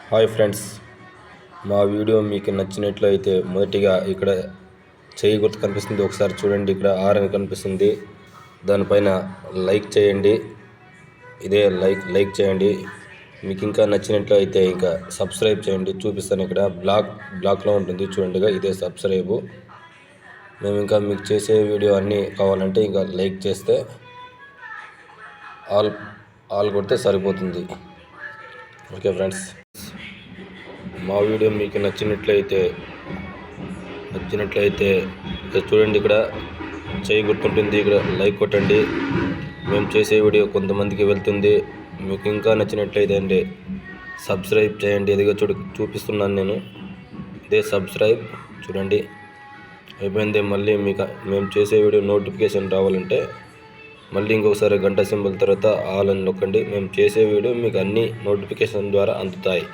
Hi friends, మా video మీకు నచ్చినట్లయితే మొదటిగా ఇక్కడ చేయి గుర్తు కనిపిస్తుంది, ఒకసారి చూడండి. ఇక్కడ ఆర్ అని కనిపిస్తుంది, దానిపైన లైక్ చేయండి. ఇదే లైక్ చేయండి. మీకు ఇంకా నచ్చినట్లయితే ఇంకా సబ్స్క్రైబ్ చేయండి. చూపిస్తాను, ఇక్కడ బ్లాక్లో ఉంటుంది చూడండిగా, ఇదే సబ్స్క్రైబు. మేము ఇంకా మీకు చేసే వీడియో అన్నీ కావాలంటే ఇంకా లైక్ చేస్తే ఆల్ కొడితే సరిపోతుంది. ఓకే ఫ్రెండ్స్, మా వీడియో మీకు నచ్చినట్లయితే ఇక్కడ చూడండి, ఇక్కడ చేయి గుర్తుంటుంది, ఇక్కడ లైక్ కొట్టండి. మేము చేసే వీడియో కొంతమందికి వెళ్తుంది. మీకు ఇంకా నచ్చినట్లయితే అండి సబ్స్క్రైబ్ చేయండి. ఎదిగా చూపిస్తున్నాను నేను, ఇదే సబ్స్క్రైబ్ చూడండి. అయిపోయింది. మళ్ళీ మీకు మేము చేసే వీడియో నోటిఫికేషన్ రావాలంటే మళ్ళీ ఇంకొకసారి గంట సింబల్ తర్వాత ఆల్ అని నొక్కండి. మేము చేసే వీడియో మీకు అన్ని నోటిఫికేషన్ ద్వారా అందుతాయి.